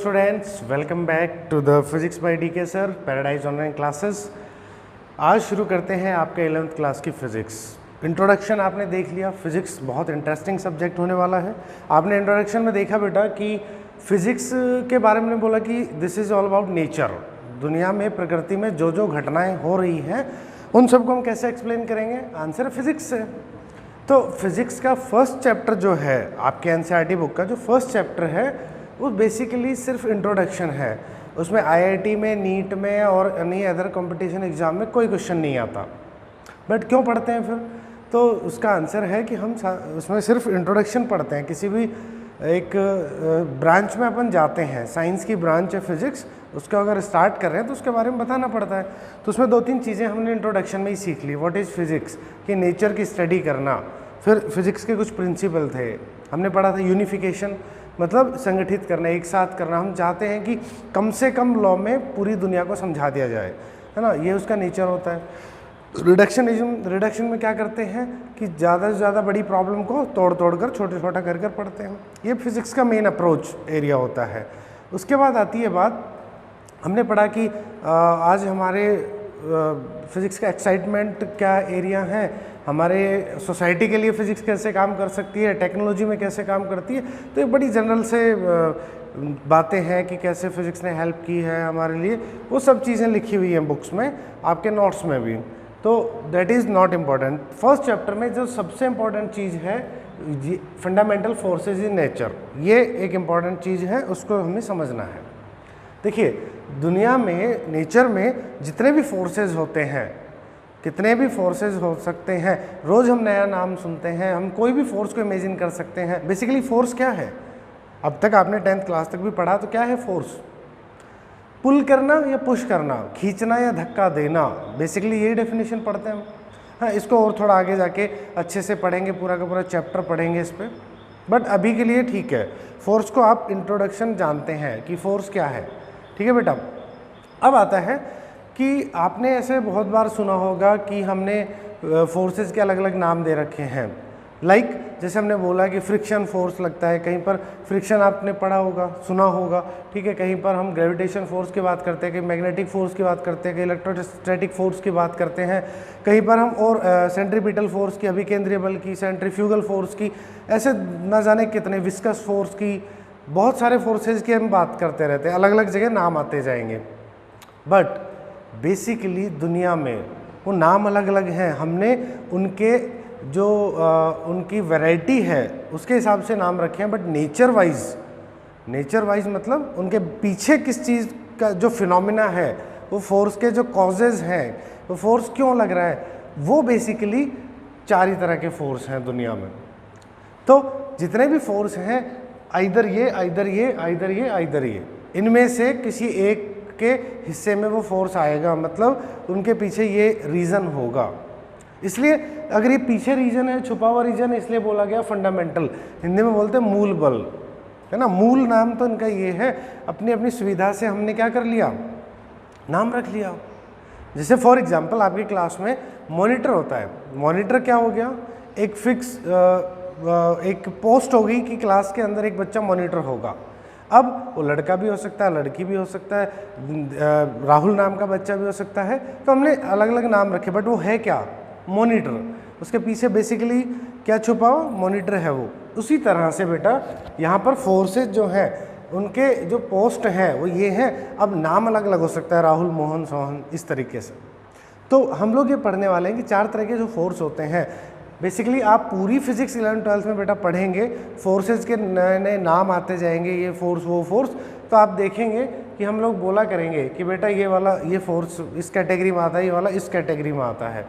Students, welcome back to the physics by DK sir paradise online classes. आज शुरू करते हैं आपके 11th क्लास की फ़िज़िक्स। इंट्रोडक्शन आपने देख लिया। फ़िज़िक्स बहुत इंटरेस्टिंग सब्जेक्ट होने वाला है। आपने इंट्रोडक्शन में देखा बेटा कि फ़िज़िक्स के बारे में बोला कि this is all about nature. दुनिया में, प्रकृति में जो जो घटनाएँ हो रही हैं उन सबको हम कैसे एक्सप्लेन करेंगे? आंसर फिज़िक्स से। तो फिज़िक्स का फर्स्ट चैप्टर जो है आपके एनसीईआरटी बुक का, जो फर्स्ट चैप्टर है वो बेसिकली सिर्फ इंट्रोडक्शन है। उसमें आईआईटी में, नीट में और एनी अदर कंपटीशन एग्ज़ाम में कोई क्वेश्चन नहीं आता। बट क्यों पढ़ते हैं फिर? तो उसका आंसर है कि हम उसमें सिर्फ इंट्रोडक्शन पढ़ते हैं। किसी भी एक ब्रांच में अपन जाते हैं, साइंस की ब्रांच है फिज़िक्स, उसका अगर स्टार्ट कर रहे हैं तो उसके बारे में बताना पड़ता है। तो उसमें 2-3 चीज़ें हमने इंट्रोडक्शन में ही सीख ली। व्हाट इज़ फिज़िक्स, कि नेचर की स्टडी करना। फिर फिज़िक्स के कुछ प्रिंसिपल थे, हमने पढ़ा था यूनिफिकेशन, मतलब संगठित करना, एक साथ करना। हम चाहते हैं कि कम से कम लॉ में पूरी दुनिया को समझा दिया जाए, है ना, ये उसका नेचर होता है। रिडक्शन में क्या करते हैं कि ज़्यादा से ज़्यादा बड़ी प्रॉब्लम को तोड़ कर छोटा कर पढ़ते हैं। ये फिज़िक्स का मेन अप्रोच एरिया होता है। उसके बाद आती है बात, हमने पढ़ा कि आज हमारे फिज़िक्स का एक्साइटमेंट क्या एरिया है, हमारे सोसाइटी के लिए फ़िज़िक्स कैसे काम कर सकती है, टेक्नोलॉजी में कैसे काम करती है। तो ये बड़ी जनरल से बातें हैं कि कैसे फ़िज़िक्स ने हेल्प की है हमारे लिए। वो सब चीज़ें लिखी हुई हैं बुक्स में, आपके नोट्स में भी। तो that is not important. First chapter में जो सबसे इम्पॉर्टेंट चीज़ है, फंडामेंटल फोर्सेज इन नेचर, ये एक इम्पॉर्टेंट चीज़ है, उसको हमें समझना है। देखिए, दुनिया में, नेचर में जितने भी फोर्सेज होते हैं, कितने भी फोर्सेस हो सकते हैं, रोज़ हम नया नाम सुनते हैं, हम कोई भी फोर्स को इमेजिन कर सकते हैं। बेसिकली फोर्स क्या है? अब तक आपने 10th क्लास तक भी पढ़ा, तो क्या है फोर्स? पुल करना या पुश करना, खींचना या धक्का देना, बेसिकली यही डेफिनेशन पढ़ते हैं हम। हाँ, इसको और थोड़ा आगे जाके अच्छे से पढ़ेंगे, पूरा का पूरा चैप्टर पढ़ेंगे इस पर। बट अभी के लिए ठीक है, फोर्स को आप इंट्रोडक्शन जानते हैं कि फोर्स क्या है। ठीक है बेटा। अब आता है कि आपने ऐसे बहुत बार सुना होगा कि हमने फोर्सेस के अलग अलग नाम दे रखे हैं। लाइक जैसे हमने बोला कि फ्रिक्शन फोर्स लगता है, कहीं पर फ्रिक्शन आपने पढ़ा होगा, सुना होगा। ठीक है, कहीं पर हम ग्रेविटेशन फोर्स की बात करते हैं, कहीं मैग्नेटिक फोर्स की बात करते हैं, कहीं इलेक्ट्रोस्टैटिक फोर्स की बात करते हैं, कहीं पर हम और सेंट्रीपिटल फोर्स की, अभिकेंद्रीय बल की, सेंट्रीफ्यूगल फोर्स की, ऐसे न जाने कितने, विस्कस फोर्स की, बहुत सारे फोर्सेज की हम बात करते रहते हैं। अलग अलग जगह नाम आते जाएंगे। बट बेसिकली दुनिया में वो नाम अलग अलग हैं। हमने उनके जो उनकी वैरायटी है उसके हिसाब से नाम रखे हैं। बट नेचर वाइज मतलब उनके पीछे किस चीज़ का जो फिनोमिना है, वो फोर्स के जो कॉजेज़ हैं, वो फोर्स क्यों लग रहा है, वो बेसिकली 4 ही तरह के फोर्स हैं दुनिया में। तो जितने भी फोर्स हैं, आइदर ये, इनमें से किसी एक के हिस्से में वो फोर्स आएगा, मतलब उनके पीछे ये रीज़न होगा। इसलिए अगर ये पीछे रीजन है, छुपा हुआ रीजन है, इसलिए बोला गया फंडामेंटल। हिंदी में बोलते हैं मूल बल, है ना। मूल नाम तो इनका ये है, अपनी अपनी सुविधा से हमने क्या कर लिया, नाम रख लिया। जैसे फॉर एग्जांपल आपकी क्लास में मॉनिटर होता है। मॉनिटर क्या हो गया? एक फिक्स एक पोस्ट होगी कि क्लास के अंदर एक बच्चा मॉनिटर होगा। अब वो लड़का भी हो सकता है, लड़की भी हो सकता है, राहुल नाम का बच्चा भी हो सकता है। तो हमने अलग अलग नाम रखे, बट वो है क्या? मॉनिटर। उसके पीछे बेसिकली क्या छुपा हो? मॉनिटर है वो। उसी तरह से बेटा यहाँ पर फोर्सेज जो हैं, उनके जो पोस्ट हैं वो ये हैं। अब नाम अलग अलग हो सकता है, राहुल, मोहन, सोहन, इस तरीके से। तो हम लोग ये पढ़ने वाले हैं कि 4 तरह के जो फोर्स होते हैं। बेसिकली आप पूरी फिजिक्स 11th 12th में बेटा पढ़ेंगे, फोर्सेज के नए नए नाम आते जाएंगे, ये फोर्स, वो फोर्स। तो आप देखेंगे कि हम लोग बोला करेंगे कि बेटा ये वाला, ये फोर्स इस कैटेगरी में आता है, ये वाला इस कैटेगरी में आता है।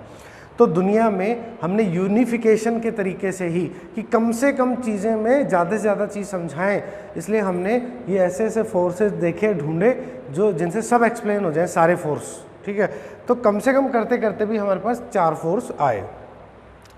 तो दुनिया में हमने यूनिफिकेशन के तरीके से ही, कि कम से कम चीज़ें में ज़्यादा से ज़्यादा चीज़ समझाएं, इसलिए हमने ये ऐसे ऐसे फोर्सेज देखे, ढूंढे, जो जिनसे सब एक्सप्लेन हो जाए, सारे फोर्स। ठीक है, तो कम से कम करते करते भी हमारे पास 4 फोर्स आए।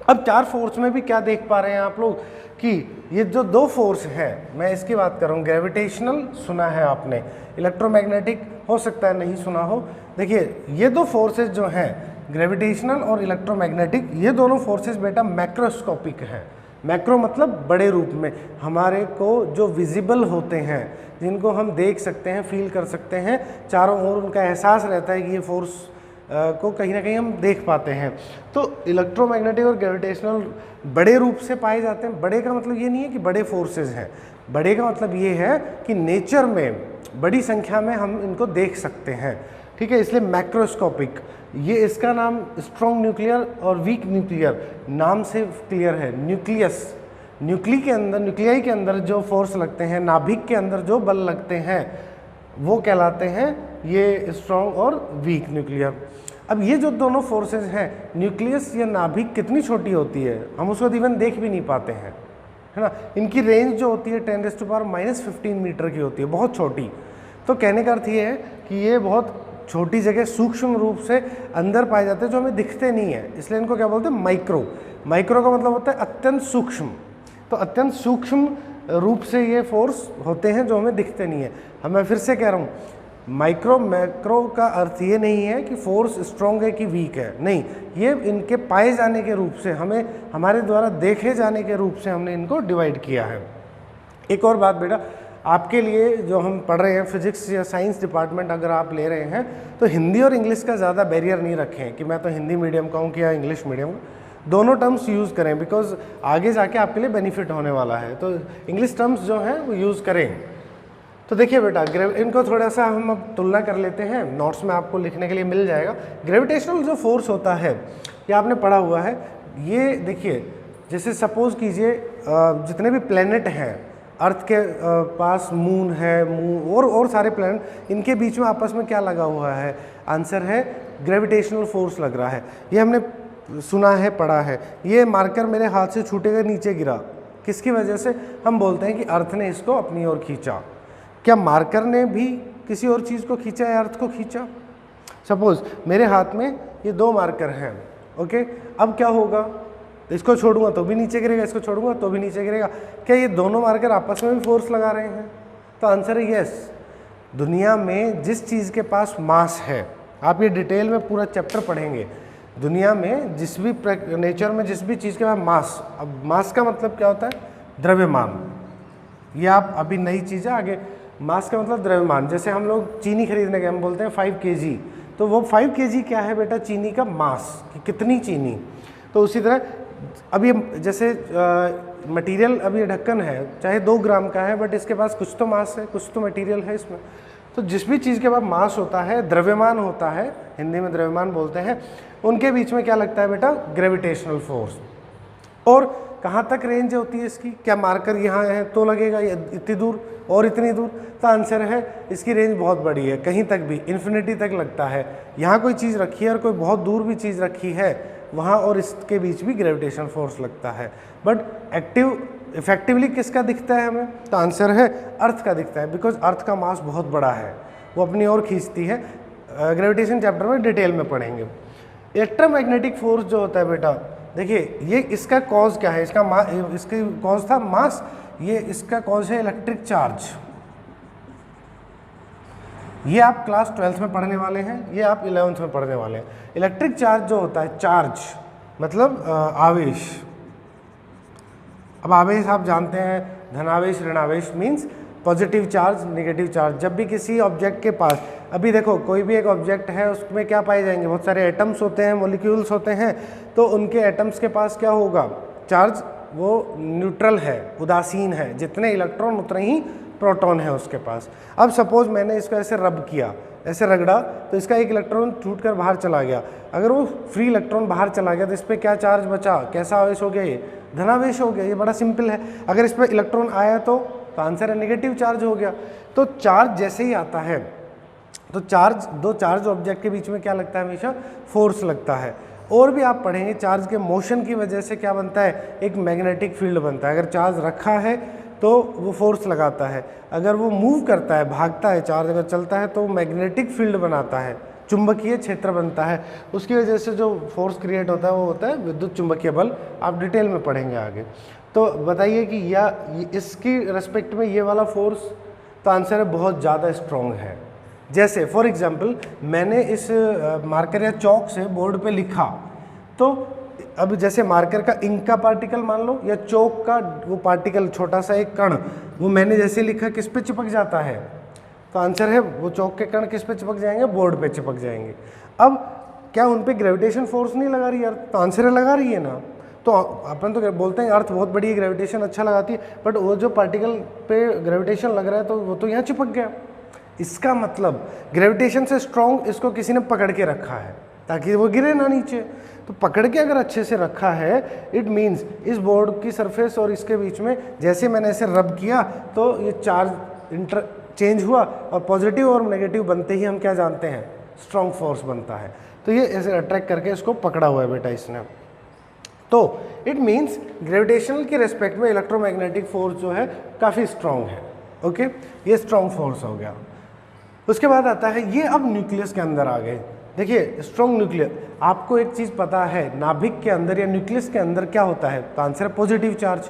अब 4 फोर्स में भी क्या देख पा रहे हैं आप लोग कि ये जो 2 फोर्स है, मैं इसकी बात कर रहा हूँ। ग्रेविटेशनल सुना है आपने, इलेक्ट्रोमैग्नेटिक हो सकता है नहीं सुना हो। देखिए, ये 2 फोर्सेज जो हैं, ग्रेविटेशनल और इलेक्ट्रोमैग्नेटिक, ये दोनों फोर्सेस बेटा मैक्रोस्कोपिक हैं। मैक्रो मतलब बड़े रूप में, हमारे को जो विजिबल होते हैं, जिनको हम देख सकते हैं, फील कर सकते हैं, चारों ओर उनका एहसास रहता है कि ये फोर्स को कहीं ना कहीं हम देख पाते हैं। तो इलेक्ट्रोमैग्नेटिक और ग्रेविटेशनल बड़े रूप से पाए जाते हैं। बड़े का मतलब ये नहीं है कि बड़े फोर्सेस हैं, बड़े का मतलब ये है कि नेचर में बड़ी संख्या में हम इनको देख सकते हैं, ठीक है, इसलिए मैक्रोस्कोपिक। ये इसका नाम स्ट्रॉन्ग न्यूक्लियर और वीक न्यूक्लियर नाम से क्लियर है। न्यूक्लियस, न्यूक्लियाई के अंदर जो फोर्स लगते हैं, नाभिक के अंदर जो बल लगते हैं, वो कहलाते हैं ये स्ट्रॉन्ग और वीक न्यूक्लियर। अब ये जो दोनों फोर्सेस हैं, न्यूक्लियस या नाभिक कितनी छोटी होती है, हम उसको इवन देख भी नहीं पाते हैं, है ना। इनकी रेंज जो होती है 10⁻⁻15 मीटर की होती है, बहुत छोटी। तो कहने का अर्थ ये है कि ये बहुत छोटी जगह सूक्ष्म रूप से अंदर पाए जाते हैं, जो हमें दिखते नहीं है, इसलिए इनको क्या बोलते हैं, माइक्रो। माइक्रो का मतलब होता है अत्यंत सूक्ष्म। तो अत्यंत सूक्ष्म रूप से ये फोर्स होते हैं जो हमें दिखते नहीं है। मैं फिर से कह रहा हूँ, माइक्रो मैक्रो का अर्थ ये नहीं है कि फोर्स स्ट्रॉन्ग है कि वीक है, नहीं, ये इनके पाए जाने के रूप से, हमें हमारे द्वारा देखे जाने के रूप से हमने इनको डिवाइड किया है। एक और बात बेटा, आपके लिए जो हम पढ़ रहे हैं फिजिक्स या साइंस डिपार्टमेंट अगर आप ले रहे हैं, तो हिंदी और इंग्लिश का ज़्यादा बैरियर नहीं रखें कि मैं तो हिंदी मीडियम का हूँ या इंग्लिश मीडियम, दोनों टर्म्स यूज़ करें, बिकॉज आगे जाके आपके लिए बेनिफिट होने वाला है। तो इंग्लिश टर्म्स जो हैं वो यूज़ करें। तो देखिए बेटा, इनको थोड़ा सा हम अब तुलना कर लेते हैं, नोट्स में आपको लिखने के लिए मिल जाएगा। ग्रेविटेशनल जो फोर्स होता है, ये आपने पढ़ा हुआ है। ये देखिए, जैसे सपोज कीजिए जितने भी प्लेनेट हैं, अर्थ के पास मून है, और सारे प्लेनेट, इनके बीच में आपस में क्या लगा हुआ है, आंसर है ग्रेविटेशनल फोर्स लग रहा है। ये हमने सुना है, पढ़ा है। ये मार्कर मेरे हाथ से छूटेगा, नीचे गिरा, किसकी वजह से, हम बोलते हैं कि अर्थ ने इसको अपनी ओर खींचा। क्या मार्कर ने भी किसी और चीज़ को खींचा या अर्थ को खींचा? सपोज मेरे हाथ में ये दो मार्कर हैं, ओके, अब क्या होगा, इसको छोड़ूंगा तो भी नीचे गिरेगा, इसको छोड़ूंगा तो भी नीचे गिरेगा। क्या ये दोनों मार्कर आपस में भी फोर्स लगा रहे हैं? तो आंसर है यस। दुनिया में जिस चीज़ के पास मास है, आप ये डिटेल में पूरा चैप्टर पढ़ेंगे, दुनिया में जिस भी नेचर में जिस भी चीज़ के पास मास, अब मास का मतलब क्या होता है, द्रव्यमान। ये आप अभी नई चीज़ है, आगे मास का मतलब द्रव्यमान। जैसे हम लोग चीनी खरीदने गए, हम बोलते हैं 5 kg, तो वो 5 kg क्या है बेटा, चीनी का मास, कि कितनी चीनी। तो उसी तरह अब ये जैसे मटेरियल, अब ये ढक्कन है, चाहे 2 ग्राम का है, बट इसके पास कुछ तो मास है, कुछ तो मटेरियल है इसमें। तो जिस भी चीज़ के पास मास होता है, द्रव्यमान होता है, हिंदी में द्रव्यमान बोलते हैं, उनके बीच में क्या लगता है बेटा, ग्रेविटेशनल फोर्स। और कहाँ तक रेंज होती है इसकी, क्या मार्कर यहाँ है तो लगेगा इतनी दूर और इतनी दूर? तो आंसर है इसकी रेंज बहुत बड़ी है, कहीं तक भी, इन्फिनिटी तक लगता है। यहाँ कोई चीज़ रखी है और कोई बहुत दूर भी चीज़ रखी है, वहाँ और इसके बीच भी ग्रेविटेशनल फोर्स लगता है। बट इफेक्टिवली किसका दिखता है हमें? तो आंसर है अर्थ का दिखता है, बिकॉज अर्थ का मास बहुत बड़ा है, वो अपनी ओर खींचती है। ग्रेविटेशन चैप्टर में डिटेल में पढ़ेंगे। इलेक्ट्रोमैग्नेटिक फोर्स जो होता है बेटा, देखिए ये इसका कॉज क्या है, इसकी कॉज था मास, ये इसका कॉज है इलेक्ट्रिक चार्ज। ये आप क्लास 12th में पढ़ने वाले हैं, ये आप 11th में पढ़ने वाले हैं। इलेक्ट्रिक चार्ज जो होता है, चार्ज मतलब आवेश। अब आवेश आप जानते हैं, धनावेश ऋणावेश means positive charge negative charge. जब भी किसी ऑब्जेक्ट के पास, अभी देखो कोई भी एक ऑब्जेक्ट है, उसमें क्या पाए जाएंगे, बहुत सारे एटम्स होते हैं, मॉलिक्यूल्स होते हैं, तो उनके एटम्स के पास क्या होगा, चार्ज, वो न्यूट्रल है, उदासीन है, जितने इलेक्ट्रॉन उतने ही प्रोटॉन है उसके पास। अब सपोज मैंने इसको ऐसे रब किया, ऐसे रगड़ा, तो इसका एक इलेक्ट्रॉन छूट कर बाहर चला गया। अगर वो फ्री इलेक्ट्रॉन बाहर चला गया तो इस पर क्या चार्ज बचा, कैसा आवेश हो गया, ये धनावेश हो गया। ये बड़ा सिंपल है। अगर इस पर इलेक्ट्रॉन आया तो आंसर है नेगेटिव चार्ज हो गया। तो चार्ज जैसे ही आता है, तो चार्ज, दो चार्ज ऑब्जेक्ट के बीच में क्या लगता है, हमेशा फोर्स लगता है। और भी आप पढ़ेंगे, चार्ज के मोशन की वजह से क्या बनता है, एक मैग्नेटिक फील्ड बनता है। अगर चार्ज रखा है तो वो फोर्स लगाता है, अगर वो मूव करता है, भागता है, चार्ज अगर चलता है तो मैग्नेटिक फील्ड बनाता है, चुंबकीय क्षेत्र बनता है। उसकी वजह से जो फोर्स क्रिएट होता है वो होता है विद्युत चुंबकीय बल। आप डिटेल में पढ़ेंगे आगे। तो बताइए कि इसकी रेस्पेक्ट में ये वाला फोर्स, तो आंसर है बहुत ज़्यादा स्ट्रॉन्ग है। जैसे फॉर एग्जांपल मैंने इस मार्कर या चौक से बोर्ड पे लिखा, तो अब जैसे मार्कर का इंक का पार्टिकल मान लो, या चौक का वो पार्टिकल छोटा सा एक कण, वो मैंने जैसे लिखा किस पे चिपक जाता है, तो आंसर है वो चौक के कण किस पे चिपक जाएंगे, बोर्ड पे चिपक जाएंगे। अब क्या उन पे ग्रेविटेशन फोर्स नहीं लगा रही अर्थ, तो आंसर है लगा रही है ना। तो अपन तो बोलते हैं अर्थ बहुत बड़ी ग्रेविटेशन अच्छा लगाती है, बट वो जो पार्टिकल पे ग्रेविटेशन लग रहा है तो वो तो यहाँ चिपक गया। इसका मतलब ग्रेविटेशन से स्ट्रॉन्ग इसको किसी ने पकड़ के रखा है ताकि वो गिरे ना नीचे। तो पकड़ के अगर अच्छे से रखा है, इट मीन्स इस बोर्ड की सरफेस और इसके बीच में जैसे मैंने ऐसे रब किया तो ये चार्ज चेंज हुआ, और पॉजिटिव और नेगेटिव बनते ही हम क्या जानते हैं, स्ट्रॉन्ग फोर्स बनता है। तो ये ऐसे अट्रैक्ट करके इसको पकड़ा हुआ है बेटा इसने। तो इट मीन्स ग्रेविटेशनल के रेस्पेक्ट में इलेक्ट्रोमैग्नेटिक फोर्स जो है काफ़ी स्ट्रॉन्ग है। ओके, ये स्ट्रॉन्ग फोर्स हो गया। उसके बाद आता है ये अब न्यूक्लियस के अंदर आ गए। देखिए स्ट्रॉन्ग न्यूक्लियर, आपको एक चीज़ पता है नाभिक के अंदर या न्यूक्लियस के अंदर क्या होता है, तो आंसर है पॉजिटिव चार्ज,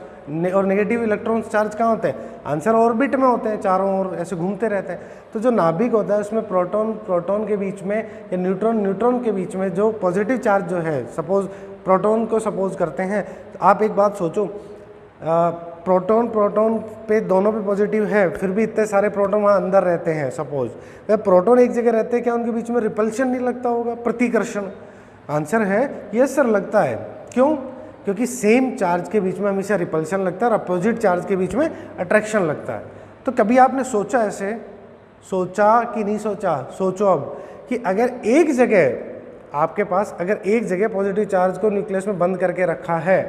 और नेगेटिव इलेक्ट्रॉन्स चार्ज कहाँ होते हैं, आंसर ऑर्बिट में होते हैं, चारों ओर ऐसे घूमते रहते हैं। तो जो नाभिक होता है उसमें प्रोटॉन के बीच में या न्यूट्रॉन के बीच में जो पॉजिटिव चार्ज जो है, सपोज प्रोटॉन को सपोज करते हैं, तो आप एक बात सोचो, प्रोटॉन पे दोनों पे पॉजिटिव है, फिर भी इतने सारे प्रोटॉन वहाँ अंदर रहते हैं। सपोज वह प्रोटॉन एक जगह रहते हैं, क्या उनके बीच में रिपल्शन नहीं लगता होगा, प्रतिकर्षण? आंसर है यस सर, लगता है। क्यों? क्योंकि सेम चार्ज के बीच में हमेशा रिपल्शन लगता है और अपोजिट चार्ज के बीच में अट्रैक्शन लगता है। तो कभी आपने सोचा ऐसे, सोचा कि नहीं सोचा, सोचो अब कि अगर एक जगह आपके पास, अगर एक जगह पॉजिटिव चार्ज को न्यूक्लियस में बंद करके रखा है,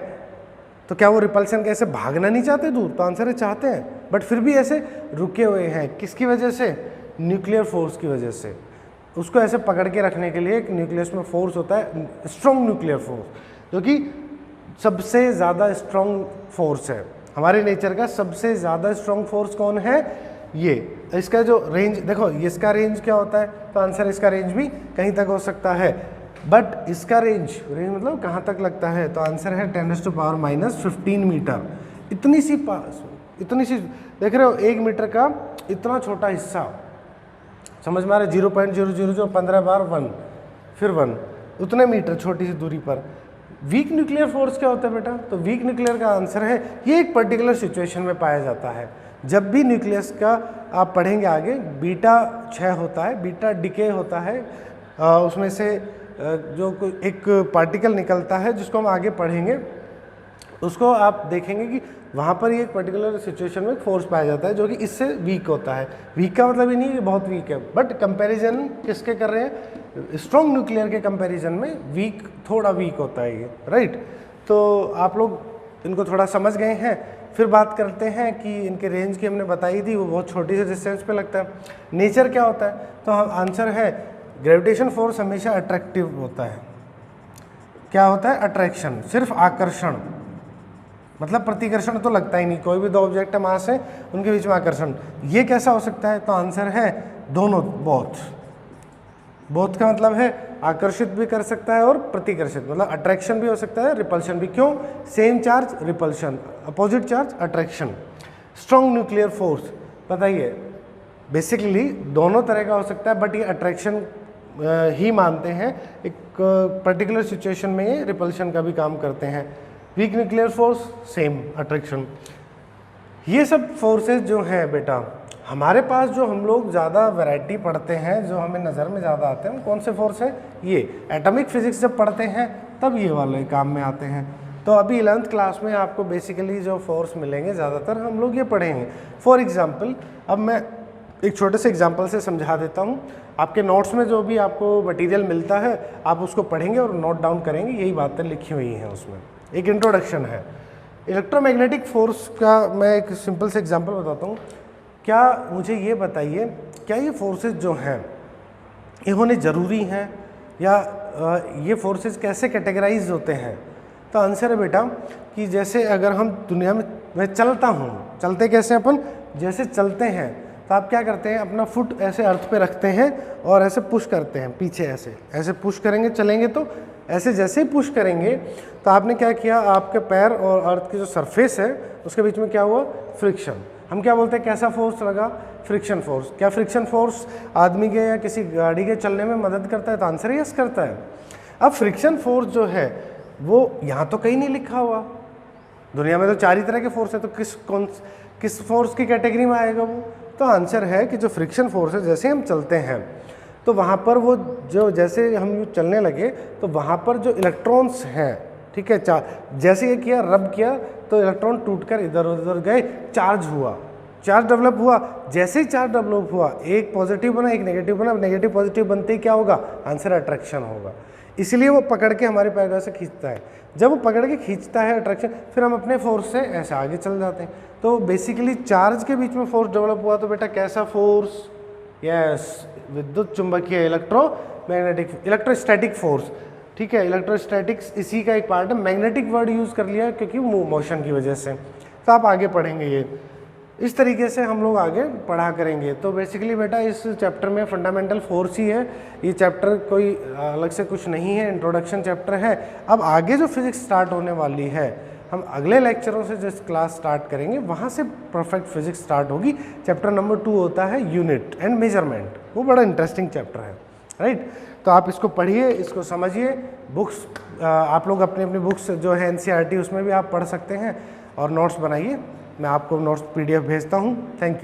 तो क्या वो रिपल्शन कैसे भागना नहीं चाहते दूर? तो आंसर है चाहते हैं, बट फिर भी ऐसे रुके हुए हैं। किसकी वजह से? न्यूक्लियर फोर्स की वजह से। उसको ऐसे पकड़ के रखने के लिए एक न्यूक्लियस में फोर्स होता है, स्ट्रॉन्ग न्यूक्लियर फोर्स, जो कि सबसे ज़्यादा स्ट्रॉन्ग फोर्स है हमारे नेचर का। सबसे ज़्यादा स्ट्रॉन्ग फोर्स कौन है? ये। इसका जो रेंज देखो, इसका रेंज क्या होता है, तो आंसर इसका रेंज भी कहीं तक हो सकता है, बट इसका रेंज मतलब कहाँ तक लगता है, तो आंसर है 10⁻⁻15 मीटर। इतनी सी देख रहे हो, 1 मीटर का इतना छोटा हिस्सा, समझ में आ रहा है? 0.0015 बार 1 फिर 1, उतने मीटर छोटी सी दूरी पर। वीक न्यूक्लियर फोर्स क्या होता है बेटा? तो वीक न्यूक्लियर का आंसर है ये एक पर्टिकुलर सिचुएशन में पाया जाता है। जब भी न्यूक्लियस का आप पढ़ेंगे आगे, बीटा क्षय होता है, बीटा डिके होता है, उसमें से जो एक पार्टिकल निकलता है जिसको हम आगे पढ़ेंगे, उसको आप देखेंगे कि वहाँ पर ये एक पर्टिकुलर सिचुएशन में फोर्स पाया जाता है जो कि इससे वीक होता है। वीक का मतलब ये नहीं कि बहुत वीक है, बट कंपैरिजन किसके कर रहे हैं? स्ट्रॉन्ग न्यूक्लियर के कंपैरिजन में वीक, थोड़ा वीक होता है ये, राइट। तो आप लोग इनको थोड़ा समझ गए हैं। फिर बात करते हैं कि इनके रेंज की हमने बताई थी, वो बहुत छोटी सी डिस्टेंस पे लगता है। नेचर क्या होता है? तो हम आंसर है ग्रेविटेशन फोर्स हमेशा अट्रैक्टिव होता है। क्या होता है? अट्रैक्शन, सिर्फ आकर्षण, मतलब प्रतिकर्षण तो लगता ही नहीं। कोई भी 2 ऑब्जेक्ट है मास है, उनके बीच में आकर्षण, ये कैसा हो सकता है? तो आंसर है दोनों, बोथ का मतलब है आकर्षित भी कर सकता है और प्रतिकर्षित, मतलब अट्रैक्शन भी हो सकता है, रिपल्शन भी। क्यों? Same charge repulsion, opposite charge attraction. Strong nuclear force बताइए, बेसिकली दोनों तरह का हो सकता है, बट ये अट्रैक्शन ही मानते हैं। एक पर्टिकुलर सिचुएशन में ये रिपल्शन का भी काम करते हैं। Weak nuclear force same attraction. ये सब फोर्सेस जो हैं बेटा, हमारे पास जो हम लोग ज़्यादा वैरायटी पढ़ते हैं, जो हमें नज़र में ज़्यादा आते हैं, कौन से फोर्स हैं? ये एटॉमिक फिजिक्स जब पढ़ते हैं तब ये वाले काम में आते हैं। तो अभी 11th क्लास में आपको बेसिकली जो फोर्स मिलेंगे ज़्यादातर हम लोग ये पढ़ेंगे। फॉर एग्जांपल, अब मैं एक छोटे से एग्जांपल से समझा देता हूँ। आपके नोट्स में जो भी आपको मटेरियल मिलता है आप उसको पढ़ेंगे और नोट डाउन करेंगे, यही बातें लिखी हुई हैं उसमें। एक इंट्रोडक्शन है इलेक्ट्रोमैग्नेटिक फोर्स का। मैं एक सिंपल से एग्जांपल बताता हूँ। क्या मुझे ये बताइए, क्या ये फोर्सेस जो हैं ये होने ज़रूरी हैं, या ये फोर्सेस कैसे कैटेगराइज होते हैं? तो आंसर है बेटा कि जैसे अगर हम दुनिया में, मैं चलता हूँ, चलते कैसे अपन? जैसे चलते हैं तो आप क्या करते हैं, अपना फुट ऐसे अर्थ पे रखते हैं और ऐसे पुश करते हैं पीछे, ऐसे पुश करेंगे, चलेंगे तो ऐसे जैसे ही पुश करेंगे तो आपने क्या किया, आपके पैर और अर्थ की जो सरफेस है उसके बीच में क्या हुआ? फ्रिक्शन। हम क्या बोलते हैं, कैसा फोर्स लगा? Friction force. क्या फ्रिक्शन फोर्स आदमी के या किसी गाड़ी के चलने में मदद करता है? तो आंसर यस करता है। अब फ्रिक्शन फोर्स जो है वो यहाँ तो कहीं नहीं लिखा हुआ। दुनिया में तो 4 ही तरह के फोर्स है, तो किस फोर्स की कैटेगरी में आएगा वो? तो आंसर है कि जो फ्रिक्शन फोर्स है, जैसे हम चलते हैं तो वहाँ पर वो जो जैसे हम यूँ चलने लगे तो वहाँ पर जो इलेक्ट्रॉन्स हैं, ठीक है, जैसे ये किया, रब किया तो इलेक्ट्रॉन टूटकर इधर उधर गए, चार्ज हुआ, चार्ज डेवलप हुआ। जैसे ही चार्ज डेवलप हुआ, एक पॉजिटिव बना, एक नेगेटिव बना, नेगेटिव पॉजिटिव बनते ही क्या होगा? आंसर अट्रैक्शन होगा। इसलिए वो पकड़ के हमारे पैर से खींचता है। जब वो पकड़ के खींचता है अट्रैक्शन, फिर हम अपने फोर्स से ऐसे आगे चल जाते हैं। तो बेसिकली चार्ज के बीच में फोर्स डेवलप हुआ, तो बेटा कैसा फोर्स? यस, विद्युत चुंबकीय, इलेक्ट्रोस्टैटिक फोर्स, ठीक है। इलेक्ट्रोस्टैटिक्स इसी का एक पार्ट है। मैग्नेटिक वर्ड यूज़ कर लिया क्योंकि मोशन की वजह से। तो आप आगे पढ़ेंगे ये इस तरीके से हम लोग आगे पढ़ा करेंगे। तो बेसिकली बेटा इस चैप्टर में फंडामेंटल फोर्स ही है। ये चैप्टर कोई अलग से कुछ नहीं है, इंट्रोडक्शन चैप्टर है। अब आगे जो फिजिक्स स्टार्ट होने वाली है, हम अगले लेक्चरों से जिस क्लास स्टार्ट करेंगे वहाँ से परफेक्ट फिजिक्स स्टार्ट होगी। चैप्टर नंबर 2 होता है यूनिट एंड मेजरमेंट। वो बड़ा इंटरेस्टिंग चैप्टर है, राइट। तो आप इसको पढ़िए, इसको समझिए। बुक्स आप लोग अपनी अपनी बुक्स जो है NCERT उसमें भी आप पढ़ सकते हैं और नोट्स बनाइए। मैं आपको नोट्स PDF भेजता हूँ। Thank you.